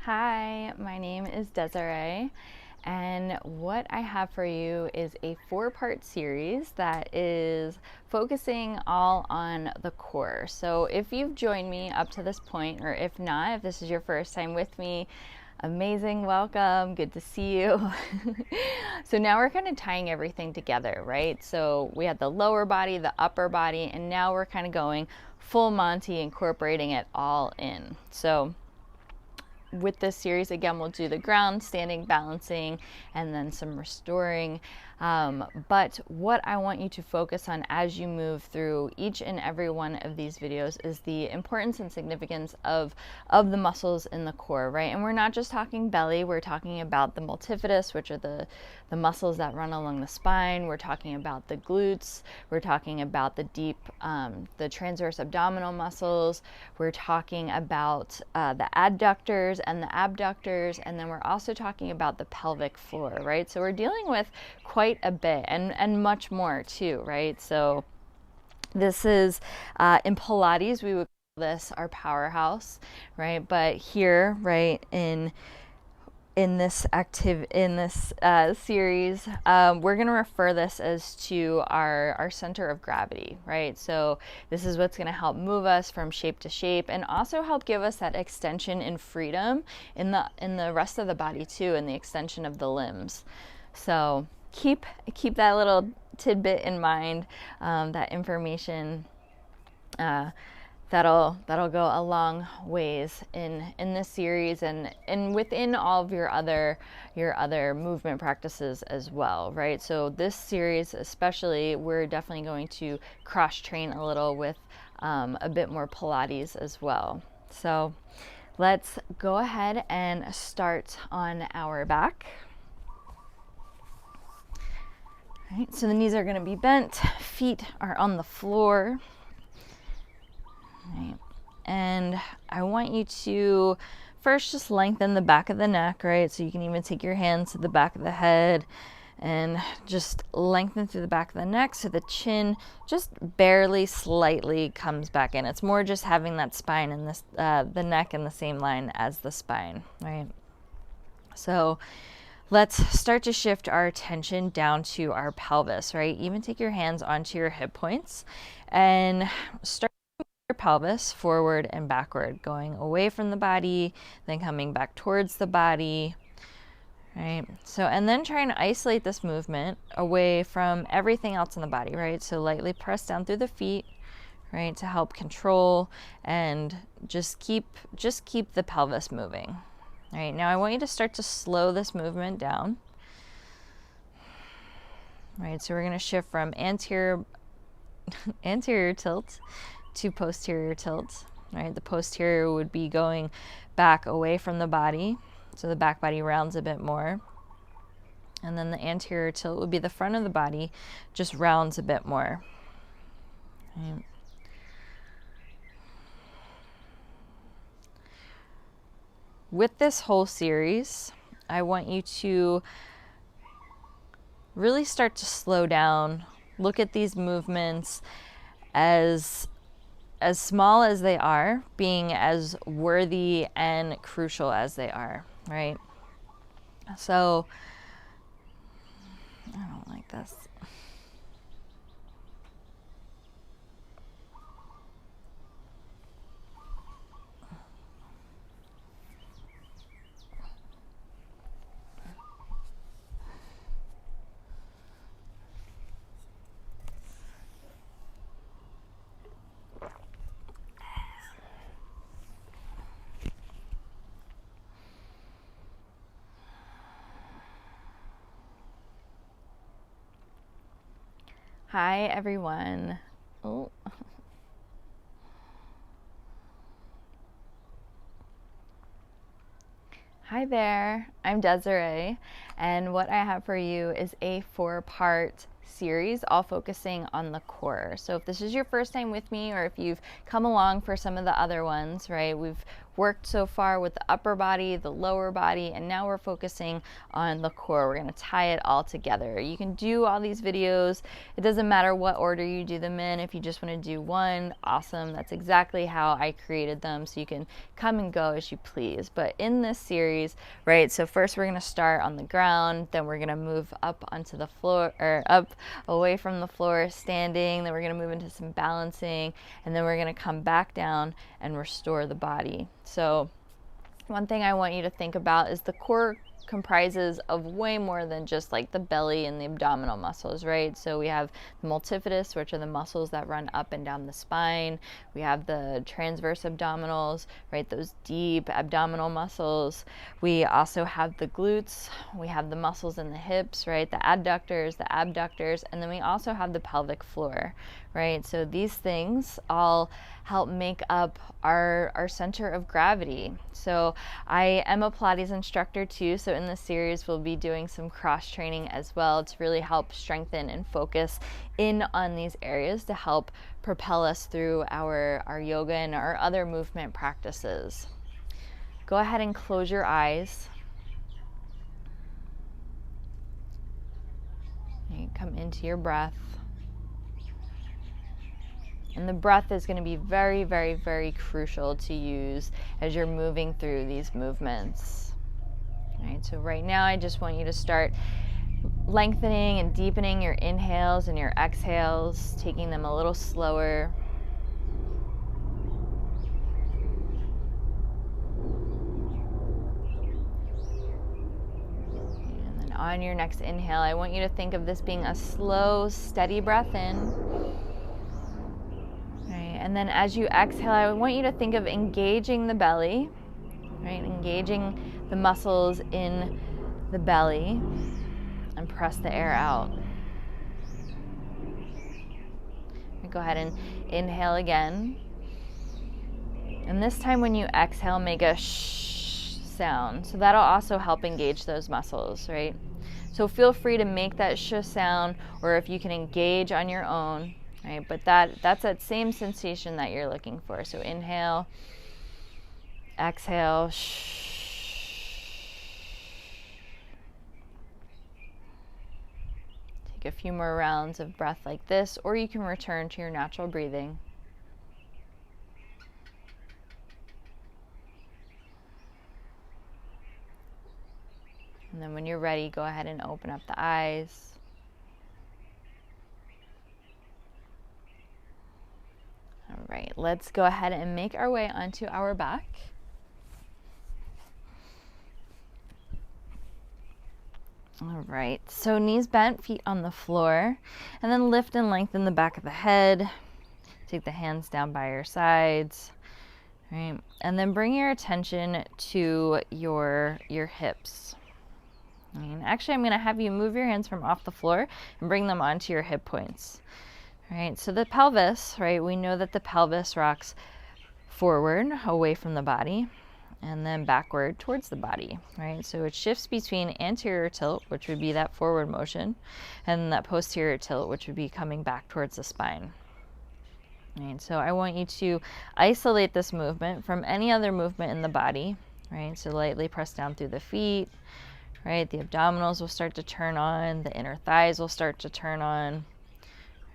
Hi, my name is Desiree, and what I have for you is a 4-part series that is focusing all on the core. So if you've joined me up to this point, or if not, if this is your first time with me, amazing, welcome, good to see you. So now we're kind of tying everything together, right? So we had the lower body, the upper body, and now we're kind of going full Monty, incorporating it all in. So with this series, again, we'll do the ground, standing, balancing, and then some restoring. But what I want you to focus on as you move through each and every one of these videos is the importance and significance of the muscles in the core, right? And we're not just talking belly, we're talking about the multifidus, which are the muscles that run along the spine. We're talking about the glutes. We're talking about the deep, the transverse abdominal muscles. We're talking about the adductors and the abductors, and then we're also talking about the pelvic floor, right? So we're dealing with quite a bit and much more too, right? So this is in Pilates we would call this our powerhouse, right? But here, right, in this series, we're going to refer this as to our center of gravity, right? So this is what's going to help move us from shape to shape, and also help give us that extension and freedom in the rest of the body too, and the extension of the limbs. So keep that little tidbit in mind, that information. That'll go a long ways in this series, and within all of your other movement practices as well, right? So this series especially, we're definitely going to cross train a little with a bit more Pilates as well. So let's go ahead and start on our back. All right, so the knees are going to be bent, feet are on the floor. Right. And I want you to first just lengthen the back of the neck, right? So you can even take your hands to the back of the head and just lengthen through the back of the neck so the chin just barely, slightly comes back in. It's more just having that spine and this the neck in the same line as the spine, right? So let's start to shift our attention down to our pelvis, right? Even take your hands onto your hip points and start your pelvis forward and backward, going away from the body, then coming back towards the body, right? So, and then trying to isolate this movement away from everything else in the body, right? So lightly press down through the feet, right, to help control and just keep the pelvis moving. All right, now I want you to start to slow this movement down. All right, so we're going to shift from anterior tilt to posterior tilt, right? The posterior would be going back away from the body, so the back body rounds a bit more. And then the anterior tilt would be the front of the body, just rounds a bit more. Right. With this whole series, I want you to really start to slow down, look at these movements as small as they are, being as worthy and crucial as they are, right? So, I don't like this. Hi, everyone. Oh. Hi there, I'm Desiree, and what I have for you is a 4-part series, all focusing on the core. So if this is your first time with me, or if you've come along for some of the other ones, right, worked so far with the upper body, the lower body, and now we're focusing on the core. We're going to tie it all together. You can do all these videos. It doesn't matter what order you do them in. If you just want to do one, awesome. That's exactly how I created them, so you can come and go as you please. But in this series, right, so first we're going to start on the ground, then we're going to move up onto the floor, or up away from the floor, standing, then we're going to move into some balancing, and then we're going to come back down and restore the body. So one thing I want you to think about is the core comprises of way more than just like the belly and the abdominal muscles, right? So we have the multifidus, which are the muscles that run up and down the spine. We have the transverse abdominals, right? Those deep abdominal muscles. We also have the glutes. We have the muscles in the hips, right? The adductors, the abductors, and then we also have the pelvic floor, right? So these things all help make up our center of gravity. So I am a Pilates instructor too, so in this series we'll be doing some cross training as well to really help strengthen and focus in on these areas to help propel us through our yoga and our other movement practices. Go ahead and close your eyes. You come into your breath. And the breath is going to be very, very, very crucial to use as you're moving through these movements. All right, so right now I just want you to start lengthening and deepening your inhales and your exhales, taking them a little slower. And then on your next inhale, I want you to think of this being a slow, steady breath in. And then as you exhale, I want you to think of engaging the belly, right? Engaging the muscles in the belly, and press the air out. Go ahead and inhale again. And this time when you exhale, make a shh sound. So that'll also help engage those muscles, right? So feel free to make that shh sound, or if you can engage on your own. Right, but that's that same sensation that you're looking for. So inhale, exhale, Take a few more rounds of breath like this, or you can return to your natural breathing. And then when you're ready, go ahead and open up the eyes. All right, let's go ahead and make our way onto our back. All right, so knees bent, feet on the floor, and then lift and lengthen the back of the head. Take the hands down by your sides, right? And then bring your attention to your hips. And actually, I'm going to have you move your hands from off the floor and bring them onto your hip points. Right, so the pelvis, right, we know that the pelvis rocks forward, away from the body, and then backward towards the body, right? So it shifts between anterior tilt, which would be that forward motion, and that posterior tilt, which would be coming back towards the spine. Right, so I want you to isolate this movement from any other movement in the body, right? So lightly press down through the feet, right? The abdominals will start to turn on, the inner thighs will start to turn on.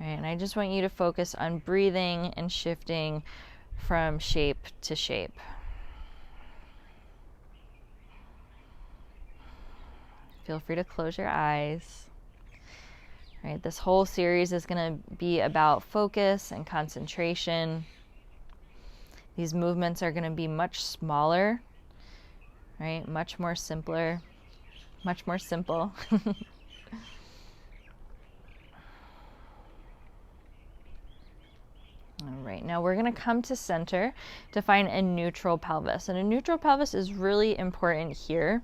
Right, and I just want you to focus on breathing and shifting from shape to shape. Feel free to close your eyes. Right, this whole series is going to be about focus and concentration. These movements are going to be much smaller, right? Much more simpler, much more simple. All right, now we're going to come to center to find a neutral pelvis. And a neutral pelvis is really important here,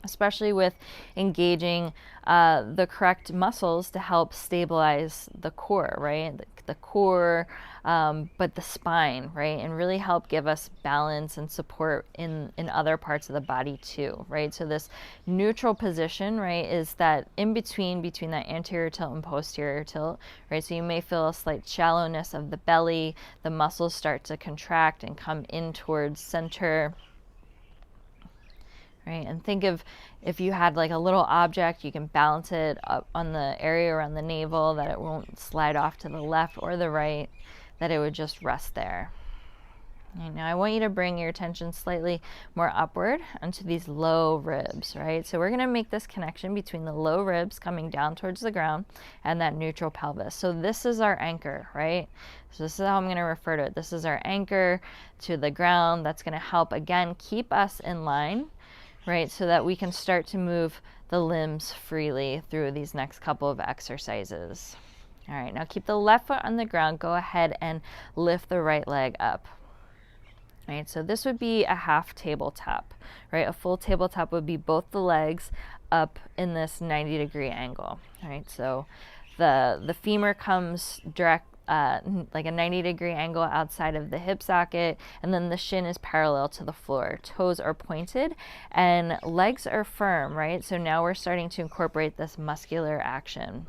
especially with engaging the correct muscles to help stabilize the core, right? The core, but the spine, right? And really help give us balance and support in other parts of the body too, right? So this neutral position, right, is that in between that anterior tilt and posterior tilt, right? So you may feel a slight shallowness of the belly, the muscles start to contract and come in towards center. Right, and think of if you had like a little object, you can balance it up on the area around the navel, that it won't slide off to the left or the right, that it would just rest there. Right, now I want you to bring your attention slightly more upward onto these low ribs, right? So we're going to make this connection between the low ribs coming down towards the ground and that neutral pelvis. So this is our anchor, right? So this is how I'm going to refer to it. This is our anchor to the ground. That's going to help, again, keep us in line, right, so that we can start to move the limbs freely through these next couple of exercises. All right, now keep the left foot on the ground. Go ahead and lift the right leg up. All right, so this would be a half tabletop, right? A full tabletop would be both the legs up in this 90-degree angle. All right, so the femur comes direct, like a 90-degree angle outside of the hip socket, and then the shin is parallel to the floor. Toes are pointed and legs are firm, right? So now we're starting to incorporate this muscular action.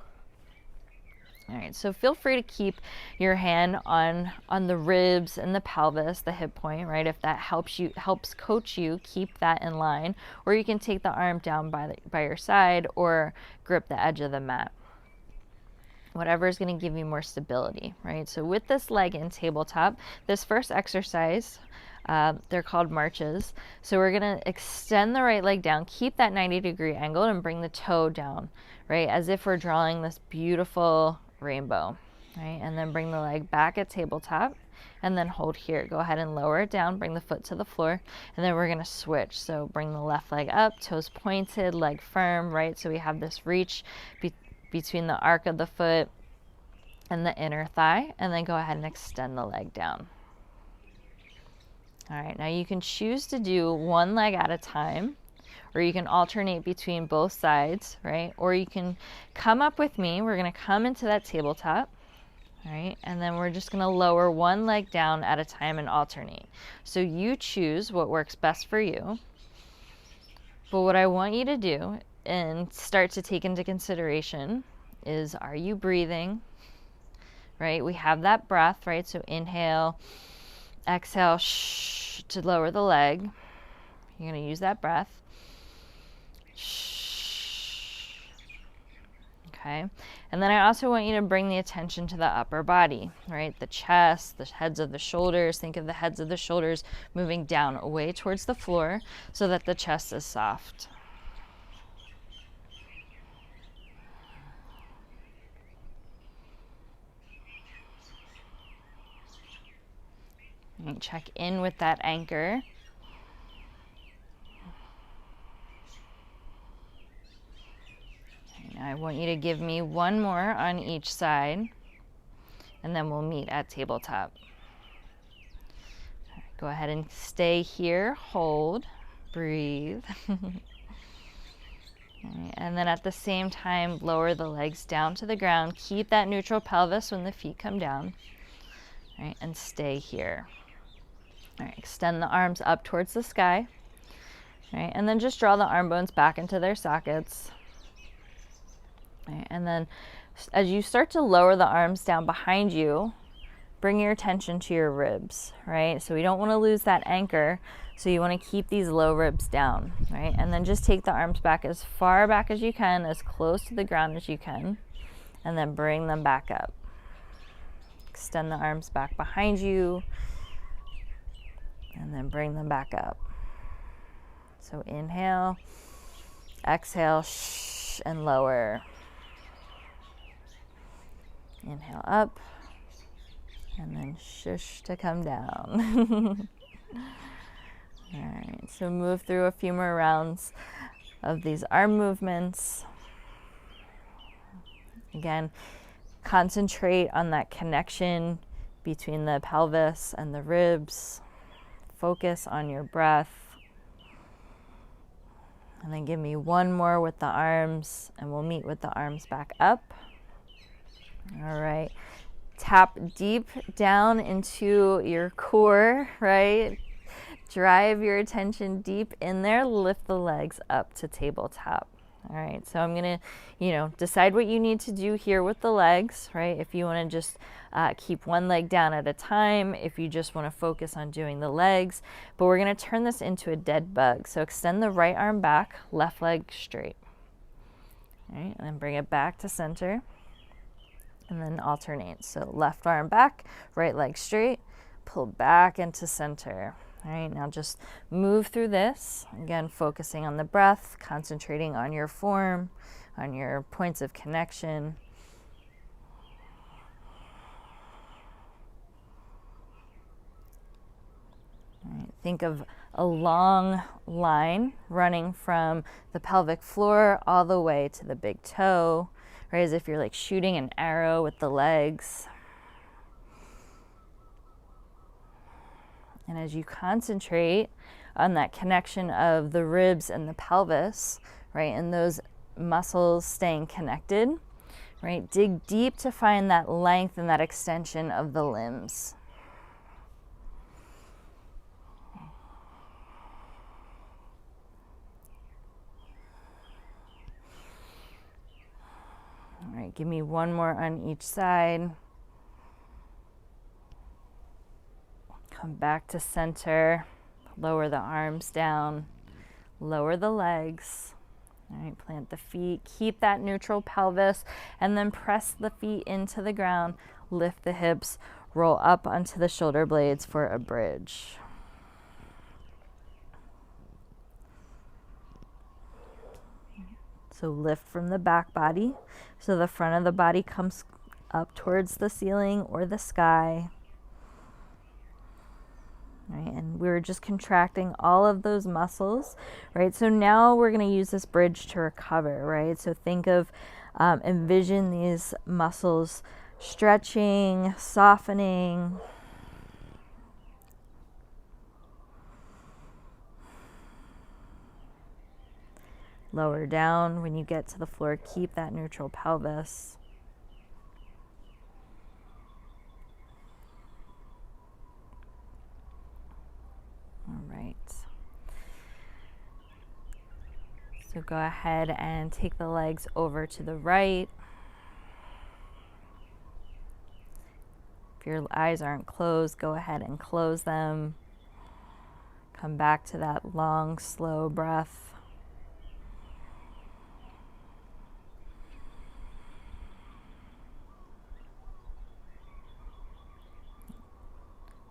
All right, so feel free to keep your hand on the ribs and the pelvis, the hip point, right? If that helps coach you, keep that in line. Or you can take the arm down by your side or grip the edge of the mat. Whatever is going to give you more stability, right? So with this leg in tabletop, this first exercise, they're called marches. So we're going to extend the right leg down, keep that 90-degree angle, and bring the toe down, right? As if we're drawing this beautiful rainbow, right? And then bring the leg back at tabletop and then hold here. Go ahead and lower it down, bring the foot to the floor, and then we're going to switch. So bring the left leg up, toes pointed, leg firm, right? So we have this reach between the arc of the foot and the inner thigh, and then go ahead and extend the leg down. All right, now you can choose to do one leg at a time, or you can alternate between both sides, right? Or you can come up with me. We're going to come into that tabletop, right? And then we're just going to lower one leg down at a time and alternate. So you choose what works best for you. But what I want you to do and start to take into consideration is, are you breathing, right? We have that breath, right? So inhale, exhale, to lower the leg. You're going to use that breath. Okay, and then I also want you to bring the attention to the upper body, right? The chest, the heads of the shoulders. Think of the heads of the shoulders moving down away towards the floor so that the chest is soft. And check in with that anchor. Now I want you to give me one more on each side, and then we'll meet at tabletop. Right, go ahead and stay here, hold, breathe. Right, and then at the same time, lower the legs down to the ground. Keep that neutral pelvis when the feet come down. Right, and stay here. All right, extend the arms up towards the sky. Right, and then just draw the arm bones back into their sockets. Right, and then as you start to lower the arms down behind you, bring your attention to your ribs, right? So we don't want to lose that anchor, so you want to keep these low ribs down, right? And then just take the arms back as far back as you can, as close to the ground as you can, and then bring them back up. Extend the arms back behind you, and then bring them back up. So inhale, exhale, and lower. Inhale up, and then shush to come down. All right, so move through a few more rounds of these arm movements. Again, concentrate on that connection between the pelvis and the ribs. Focus on your breath. And then give me one more with the arms, and we'll meet with the arms back up. All right, Tap deep down into your core, right? Drive your attention deep in there. Lift the legs up to tabletop. All right, so I'm gonna, decide what you need to do here with the legs, right? If you wanna just keep one leg down at a time, if you just wanna focus on doing the legs, but we're gonna turn this into a dead bug. So extend the right arm back, left leg straight. All right, and then bring it back to center, and then alternate. So left arm back, right leg straight, pull back into center. All right, now just move through this. Again, focusing on the breath, concentrating on your form, on your points of connection. All right, think of a long line running from the pelvic floor all the way to the big toe, right? As if you're like shooting an arrow with the legs. And as you concentrate on that connection of the ribs and the pelvis, right, and those muscles staying connected, right, dig deep to find that length and that extension of the limbs. All right, give me one more on each side. Come back to center, lower the arms down, lower the legs. All right, plant the feet, keep that neutral pelvis, and then press the feet into the ground, lift the hips, roll up onto the shoulder blades for a bridge. So lift from the back body, so the front of the body comes up towards the ceiling or the sky. Right, and we're just contracting all of those muscles, right? So now we're going to use this bridge to recover, right? So think of, envision these muscles stretching, softening. Lower down when you get to the floor, keep that neutral pelvis. All right. So go ahead and take the legs over to the right. If your eyes aren't closed, go ahead and close them. Come back to that long, slow breath.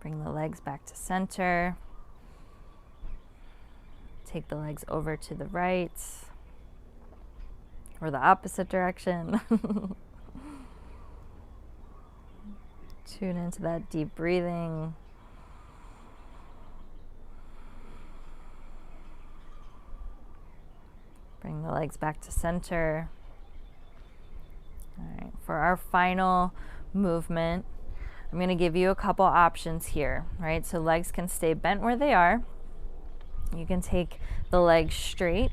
Bring the legs back to center. Take the legs over to the right or the opposite direction. Tune into that deep breathing. Bring the legs back to center. All right, for our final movement, I'm going to give you a couple options here, right? So legs can stay bent where they are. You can take the legs straight,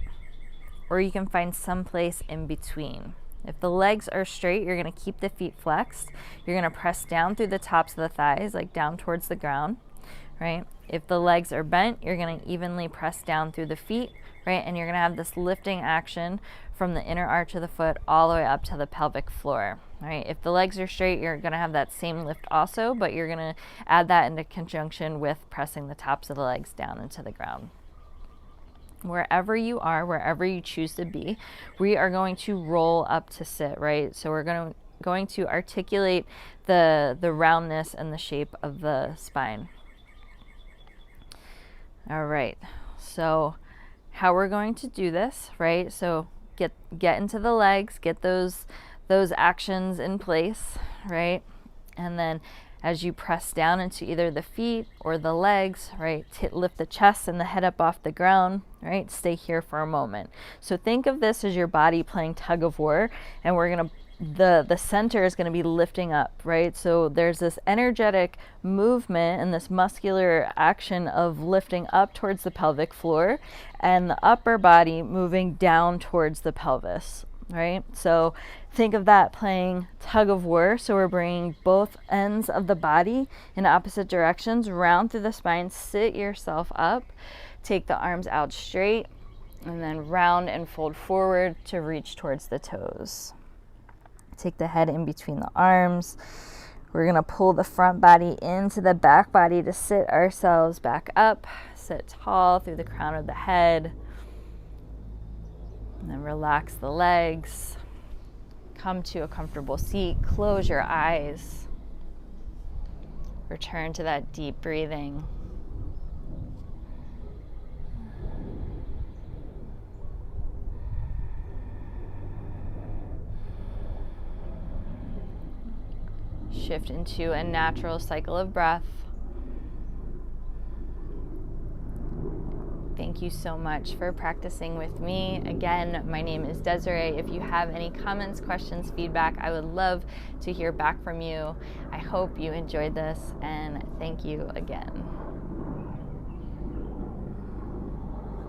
or you can find some place in between. If the legs are straight, you're going to keep the feet flexed. You're going to press down through the tops of the thighs, like down towards the ground, right? If the legs are bent, you're going to evenly press down through the feet, right? And you're going to have this lifting action from the inner arch of the foot all the way up to the pelvic floor, right? If the legs are straight, you're going to have that same lift also, but you're going to add that into conjunction with pressing the tops of the legs down into the ground. Wherever you are, wherever you choose to be, we are going to roll up to sit, right? So we're going to articulate the roundness and the shape of the spine. All right, so how we're going to do this, right? So get into the legs, get those actions in place, right? And then as you press down into either the feet or the legs, right, lift the chest and the head up off the ground, right? Stay here for a moment. So think of this as your body playing tug of war, and we're gonna, the center is gonna be lifting up, right? So there's this energetic movement and this muscular action of lifting up towards the pelvic floor, and the upper body moving down towards the pelvis. right? So think of that playing tug of war. So we're bringing both ends of the body in opposite directions, round through the spine, sit yourself up, take the arms out straight, and then round and fold forward to reach towards the toes. Take the head in between the arms. We're going to pull the front body into the back body to sit ourselves back up, sit tall through the crown of the head. And then relax the legs. Come to a comfortable seat. Close your eyes. Return to that deep breathing. Shift into a natural cycle of breath. Thank you so much for practicing with me. Again, my name is Desiree. If you have any comments, questions, feedback, I would love to hear back from you. I hope you enjoyed this, and thank you again.